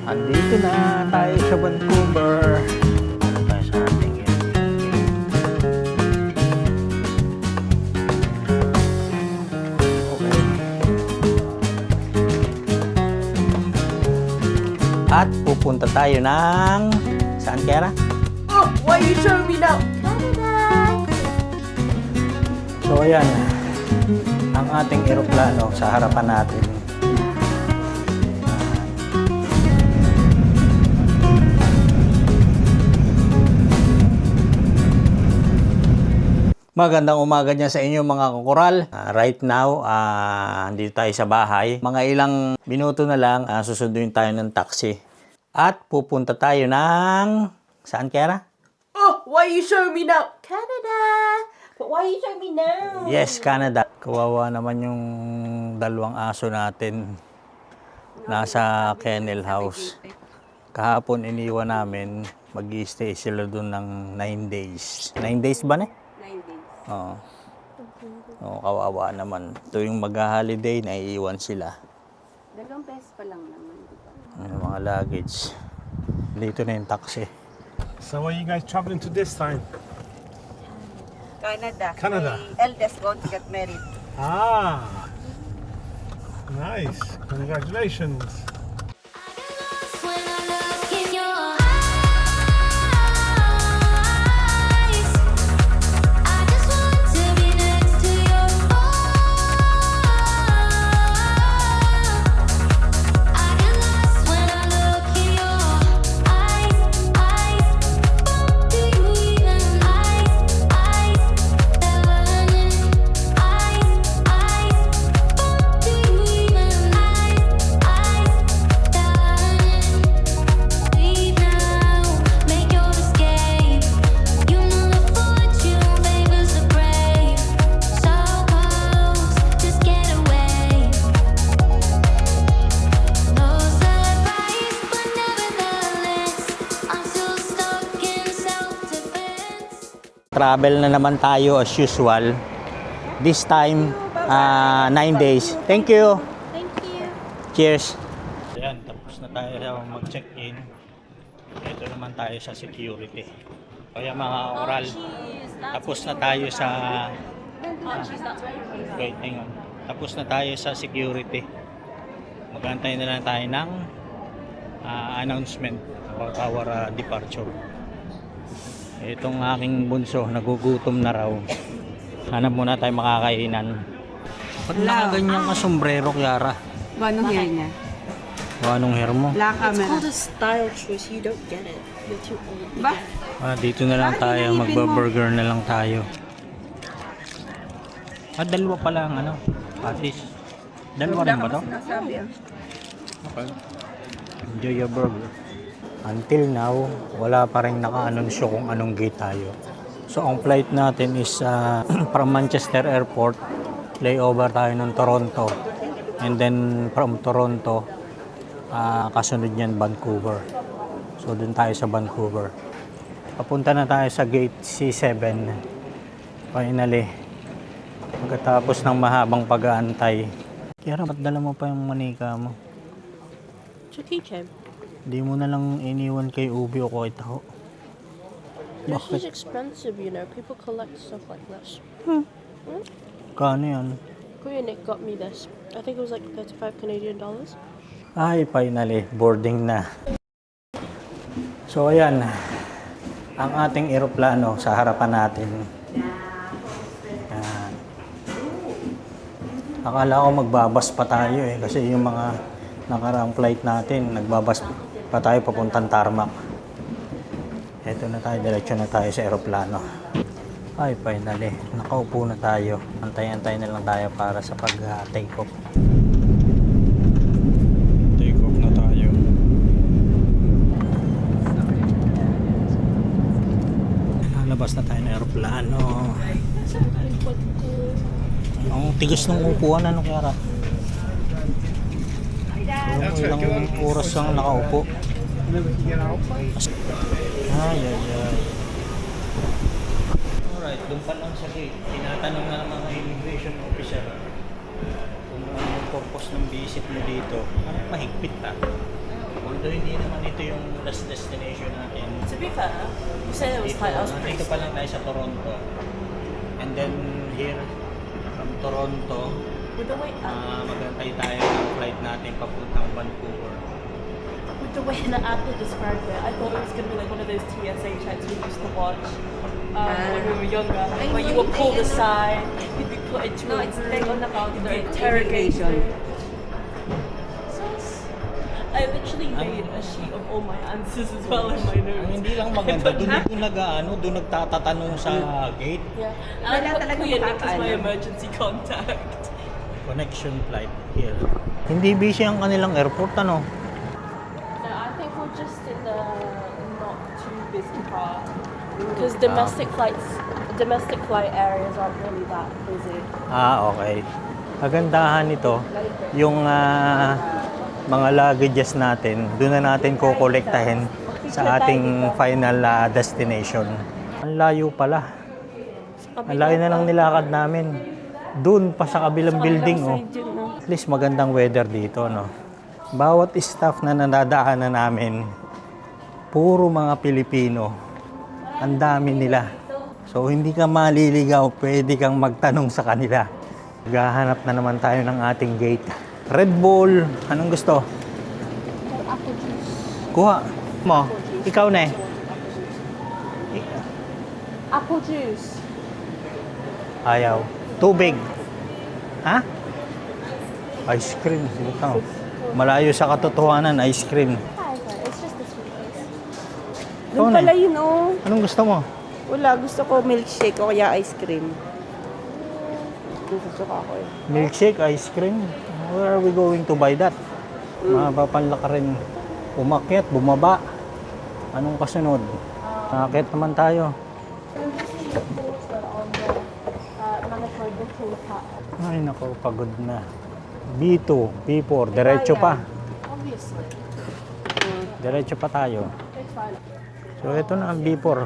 Andito na tayo sa Vancouver. Ano tayo sa ating okay. At pupunta tayo ng saan kaya? Oh, why you showing me now? Canada! So ayan, ang ating eroplano sa harapan natin. Magandang umaga niya sa inyo mga kakural. Right now, andito tayo sa bahay. Mga ilang minuto na lang, susunduin tayo ng taxi. At pupunta tayo ng saan kaya? Oh, why you showing me now? Canada! But why you showing me now? Yes, Canada. Kawawa naman yung dalawang aso natin. Nasa kennel house. Kahapon iniwan namin, mag-i-stay sila doon ng 9 days. 9 days ba na? 9 days. Oo. Oo, kawawa naman. Tuwing mag-holiday, naiiwan sila. 2 pesos pa lang naman. Ang mga luggage. Dito na yung taxi. So where are you guys traveling to this time? Canada. Canada. My eldest going to get married. Ah, nice. Congratulations. When I look in your eyes, I just want to be next to your heart. I get lost when I look in your eyes. Do you even eyes? Darling, do you even leave now, make your escape. You know the fortune favors the brave. So close, just get away. No surprise, but nevertheless, I'm still stuck in self-defense. Travel na naman tayo as usual. This time, 9 days. Thank you. Thank you. Cheers. Ayan, tapos na tayo mag-check-in. Ito naman tayo sa security. Kaya mga oral, tapos na tayo sa wait, hang on. Tapos na tayo sa security. Magantay na lang tayo ng announcement about our departure. Itong aking bunso, nagugutom na raw. Hanap muna tayo makakainan. Ba't nakaganyan ka sombrero, Kiara? Anong hair niya? O anong hair mo? Black camera. a style choice. You don't get it. You're too old. Ba? Dito na lang tayo, magba-burger na lang tayo. Dalawa pala ang ano, patis. Dalawa rin ba to? Nasabi ah. Okay. Enjoy your burger. Until now, wala pa rin naka-anunsyo kung anong gate tayo. So, ang flight natin is from Manchester Airport, layover tayo ng Toronto. And then, from Toronto, kasunod niyan Vancouver. So, dun tayo sa Vancouver. Papunta na tayo sa gate C7. Finally, pagkatapos ng mahabang pag-aantay. Kaya ba't dala mo pa yung manika mo? It's a keychain. Di mo na lang iniwan kay Ubi o kay Taho. This Bakit? is expensive, you know. People collect stuff like this. Kano yan? Kuya Nick got me this. I think it was like 35 Canadian dollars. Ay, finally, boarding na. So, ayan. Ang ating eroplano sa harapan natin. Ayan. Akala ko magbabas pa tayo eh. Kasi yung mga nakaraang flight natin, nagbabas pa tayo papuntang tarmac. Eto na tayo, diretso na tayo sa eroplano. Ay, finally, nakaupo na tayo. Antay-antay na lang tayo para sa pag-take off. Take off na tayo. Lalabas na tayo ng eroplano. Ang tigas ng upuan, ano kaya? Ilang oras lang nakaupo. Ay, ay, ay. Alright, doon pa lang sa gate. Tinatanong na ng mga immigration officer kung ano yung purpose ng visit mo dito. Mahigpit ah. Although hindi naman ito yung last destination natin. To be fair, you said it was Dito, like I was pretty nandito pa lang tayo sa Toronto. And then here, from Toronto, with the way magantay tayo ng flight natin papuntang Vancouver. with the way that Apple described it, I thought it was gonna be like one of those TSA checks we used to watch when we were younger, where you were pulled aside, you'd be put into a room, the interrogation. So I literally made a sheet of all my answers as well in my Ang notes. hindi lang maganda, doon nagtatatanong sa gate. Yeah, and I put Kuya Nick as my emergency contact. Connection flight here. Hindi busy ang kanilang airport, ano? No, I think we're just in the not too busy part. Because domestic flight areas aren't really that busy. Okay. Kagandahan nito, yung mga luggages natin, doon na natin kukolektahin sa ating final destination. Ang layo pala. Ang layo na lang nilakad namin. Doon pa sa kabilang building, oh. At least magandang weather dito, no? Bawat staff na nadadaanan namin, puro mga Pilipino. Ang dami nila. So, hindi ka maliligaw, pwede kang magtanong sa kanila. Gahanap na naman tayo ng ating gate. Red Bull, anong gusto? Apple juice. Kuha mo. Ikaw na eh. Apple juice. Ayaw. Tubig. Ha? Ice cream. Sige ka. Malayo sa katotohanan, ice cream. It's just this one place. Ikaw Doon na pala eh. yun, oh. Anong gusto mo? Wala, gusto ko milkshake o kaya ice cream. Gusto ko ako eh. Milkshake, ice cream. Where are we going to buy that? Mapapanla ka rin. Umakyat, bumaba. Anong kasunod? Umakyat naman tayo. Ay nako, pagod na. B2, B4, diretso pa. Obviously. Diretso pa tayo. It's fine. So ito na ang B4.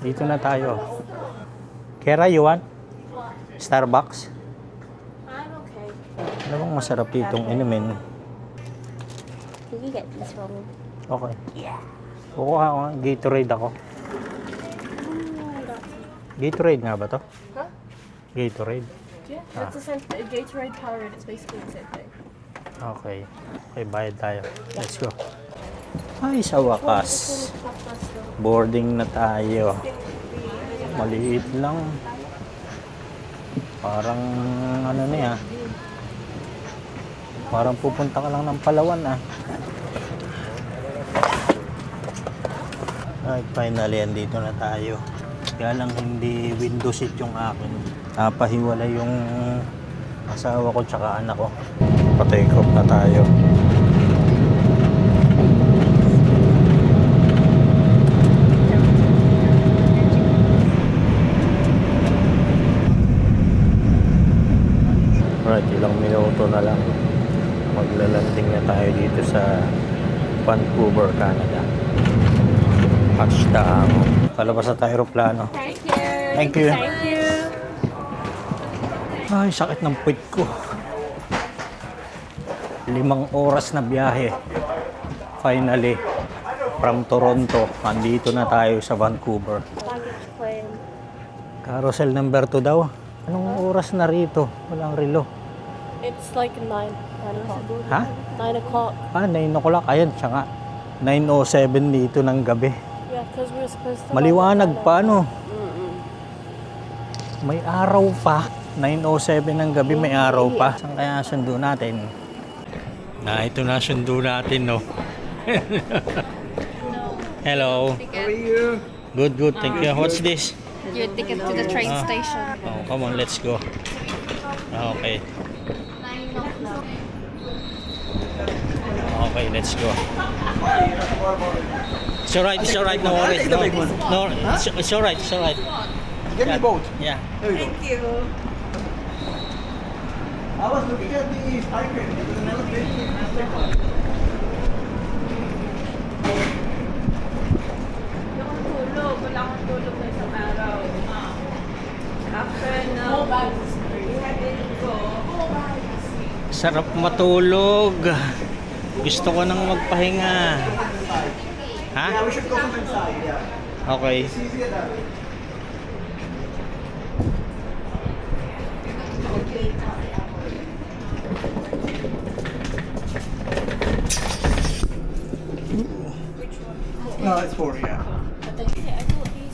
Dito na tayo. Kera, you want? Starbucks? I'm okay. Ano bang masarap ditong inumin? Did you get this from me? Okay. Kukuha ako. Gatorade ako. Gatorade nga ba to? Huh? Gatorade. Yeah, it's the same. Gatorade Powerade. It's basically the same thing. Okay. Okay, bayad tayo. Let's go. Ay, sa wakas. Boarding na tayo. Maliit lang. Parang ano niya. Parang pupunta ka lang ng Palawan ah. Ay, finally, andito na tayo. Kaya lang hindi window seat yung akin. Napahiwala yung asawa ko tsaka anak ko. Pa-take off na tayo. Right, ilang minuto na lang. Maglalanding na tayo dito sa Vancouver, Canada. Touchdown. Palabas na tayo aeroplano. Thank you. Thank you. Thank you. Ay, sakit ng puwit ko. 5 oras na biyahe. Finally, from Toronto, andito na tayo sa Vancouver. Baggage claim. Carousel number 2 daw. Anong oras na rito? Walang relo. It's like 9 o'clock. Ha? 9 o'clock. 9 o'clock. Ayan, siya nga. 9:07 dito ng gabi. Yeah, because we were supposed to. Maliwanag pa, ano? May araw pa. 9:07 ng gabi, may araw pa. Saan kaya sundo natin? Ito na sundo natin, no? Hello. How are you? Good, good. Thank you. What's this? Your ticket to the train station. Oh, come on, let's go. Okay. Okay, let's go. It's alright, no worries. No, no, it's alright, it's alright. Get me both. Yeah. Thank you. I was looking at the stipend. It was another thing. Tulog. Wala akong tulog na isang araw. After na, we had to go. Sarap matulog. Gusto ko nang magpahinga. Ha? Yeah, we should go from inside, yeah. Okay. It's easier that way. No, it's 4, yeah.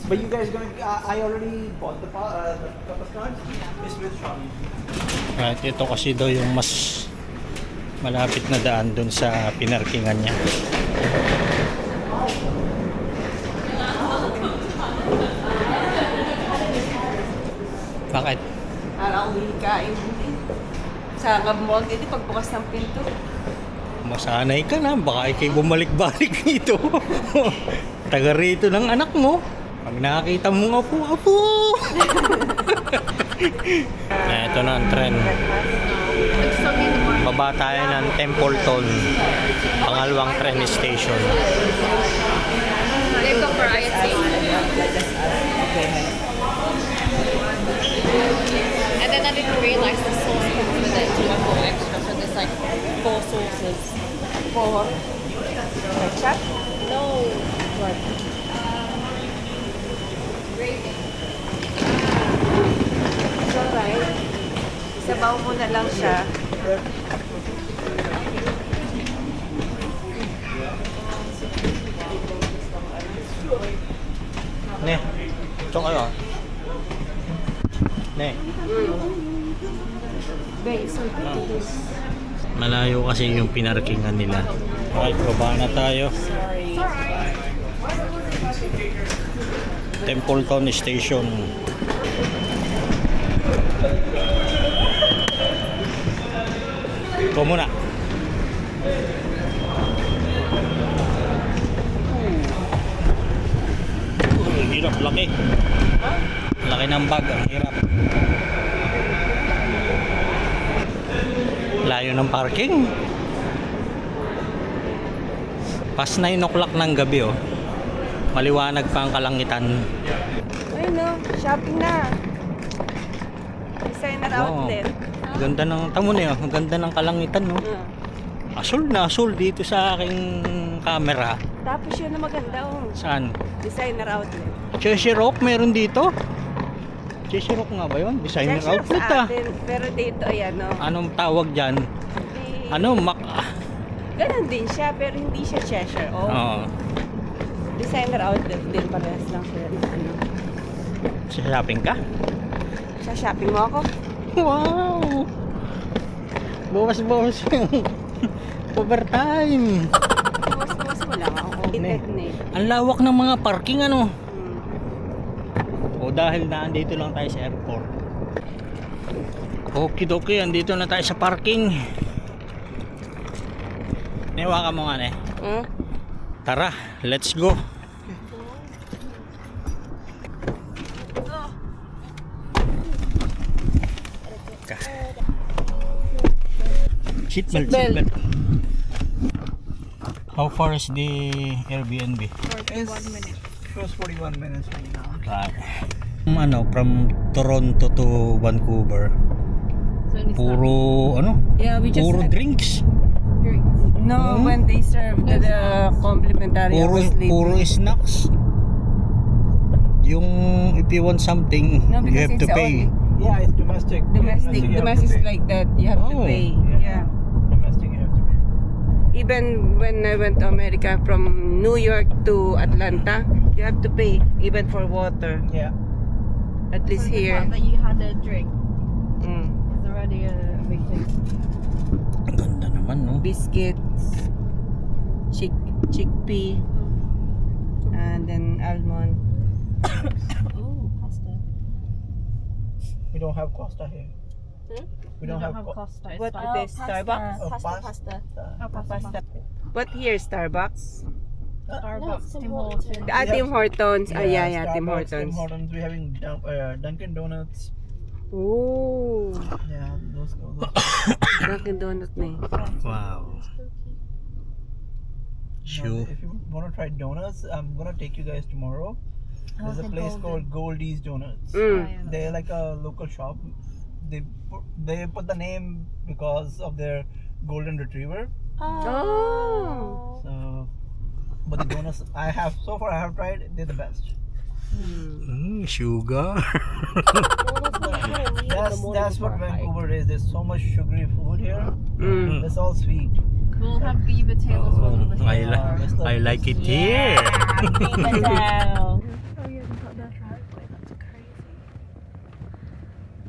But you guys gonna? I already bought the purpose cards. It's with Shopee. Right, ito kasi daw yung mas malapit na daan dun sa pinarkingan niya. Bakit? Araw kain. Sa mall dito pagbukas ng pinto. Masanay ka na, baka ikay bumalik-balik dito. Taga rito ng anak mo. Pag nakakita mong apo-apo. Ito na ang trend. Baba tayo ng Templeton. Pangalawang train station. They go for ISC. And then I didn't realize the sauce comes with it. Extra, so there's like 4 sauces. 4. Ketchup? No. It's alright. Isabaw mo na lang siya. Ne, ito kayo. Ne. Malayo kasi yung pinarkingan nila. Okay, baba na tayo. Templeton Station. Ikaw muna. Ang hirap, laki. Laki ng bag, ang hirap. Layo ng parking. Past 9 o'clock ng gabi, oh. Maliwanag pa ang kalangitan. Ayun no, shopping na. Designer outlet. Ganda ng tamo niyo, ang ganda ng kalangitan, no. Asul na asul dito sa aking camera. Tapos yun na maganda oh. Saan? Designer outlet. Cheshire Rock meron dito. Cheshire Rock nga ba 'yon? Designer Cheshire outlet sa ah. atin, pero dito ayan no. Anong tawag diyan? Di- Ano Ganon din siya, pero hindi siya Cheshire. Oh. Oo. Designer outlet din, parehas lang sila. Ano. Sa shopping ka? Sa shopping mo ako? Wow! Bawas yung overtime. Buwas mo lang ako. Internet. Ang lawak ng mga parking ano. Hmm. O dahil naandito lang tayo sa airport. Okidoki, andito na tayo sa parking. Niwa ka mo nga ne. Hmm? Tara, let's go. Seatbelt. How far is the Airbnb? It's shows 41 minutes right now. Ano, from Toronto to Vancouver. Puro ano? Yeah, we just Puro drinks. No, when they serve the complimentary I was leaving. Puro snacks. Yung if you want something, No, you because have to it's pay. Yeah, it's domestic. Domestic you have to is pay. like that. You have to Oh. pay. Yeah. Domestic, you have to pay. Even when I went to America from New York to Atlanta, you have to pay even for water. Yeah. At least here. That you had a drink Mm. is already a big thing. Ang ganda naman, no? Biscuits, chickpea, and then almond. Oh, pasta. We don't have Costa here. Hmm? We don't have Costa. What it is? Starbucks? Oh, Pasta. Pasta. What here? Starbucks? Starbucks, Tim Hortons. Tim Hortons. Yeah, Tim Starbucks, Hortons. Tim Hortons. We're having Dunkin' Donuts. Oh, Yeah, those. Dunkin' Donut na eh. Wow. Sure. If you want to try donuts, I'm gonna take you guys tomorrow. There's a place called Goldie's Donuts. Mm. They're like a local shop. They put the name because of their golden retriever. Oh. So, but the donuts I have tried, they're the best. Sugar. That's what Vancouver is. There's so much sugary food here. Mm. It's all sweet. We'll have beaver tail as well. with I like it here.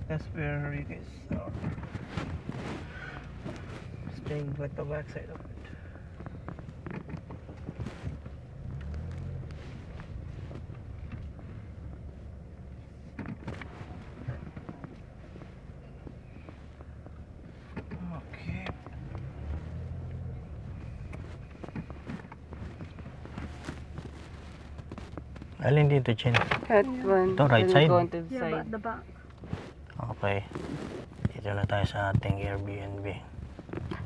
That's where you guys are staying like the backside of it. Okay. Alin dito, Chin? That one. Ito, right Then side? go on to the side. the back. Okay. Dito na tayo sa ating Airbnb.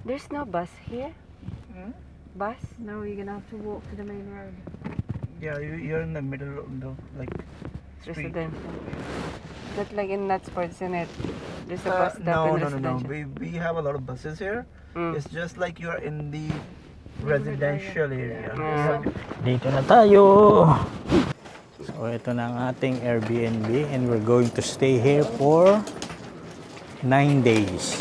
There's no bus here. Bus? No, you're gonna have to walk to the main road. Yeah, you're in the middle of the like street. Residential. Not like in Nutsports, isn't it? There's a bus stop No. in residential. We have a lot of buses here. Mm. It's just like you're in the residential area. Dito na tayo. So, ito na ang ating Airbnb and we're going to stay here for 9 days.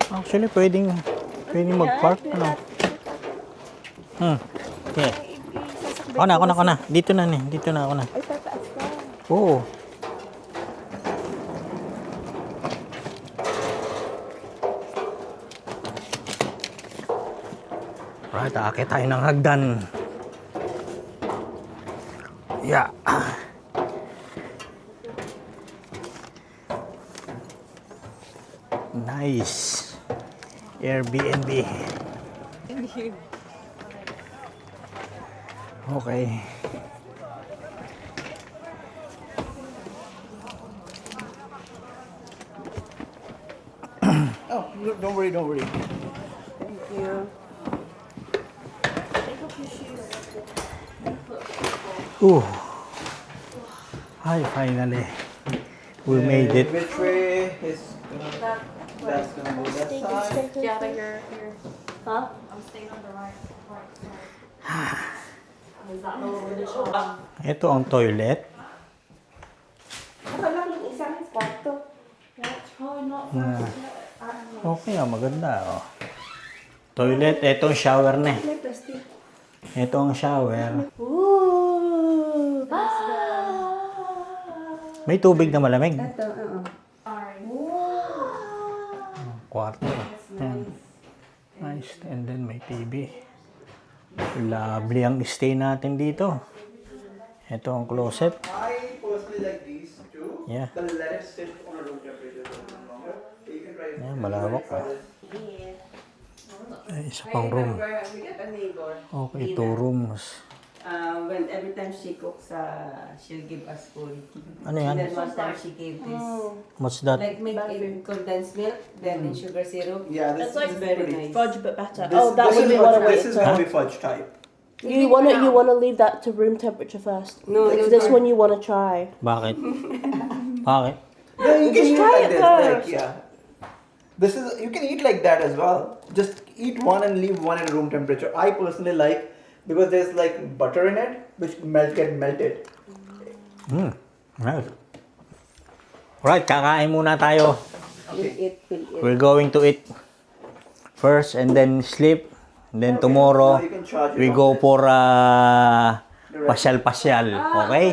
Actually, pwedeng mag-park, ano? Okay. Ako na. Dito na ako na. Oo. Right, aakit tayo ng hagdan. Yeah. Nice. Airbnb. Okay. Oh, don't worry. Thank you. Ooh. Hi, finally. We made it. Which way is that's gonna go that side? Yeah, but you're huh? I'm staying on the right Ito ang toilet. Okay, maganda. Oh. Toilet, ito ang shower na eh. Ito ang shower. May tubig na malamig. Ito, oo. Kwarto. Yan. Nice. And then may TV. Lovely ang stay natin dito. Ito ang closet. I personally like these two. Yeah. But let it sit on a room temperature for a little longer. You can try Yan, malawak pa. Ay, isa pang room. We got a neighbor. Okay, 2 rooms. When every time she cooks, she'll give us food. Ano yan? And then one time she gave this, What's that? like make in condensed milk, then in sugar syrup. Yeah, this It's like is very pretty. nice. fudge but better. This, Oh, that this would is be what- one of This is it. gonna be fudge type. You wanna leave that to room temperature first. No, It's no, this no. one you wanna try. Bakit? Bakit? Yeah, you can eat try like it this. first. Like, yeah. This is you can eat like that as well. Just eat one and leave one at room temperature. I personally like because there's like butter in it, which get melted. Nice. Alright, kakain muna tayo. We'll eat. We're going to eat first and then sleep. And then tomorrow, Now you can charge it we on go this. for pasyal-pasyal. Okay?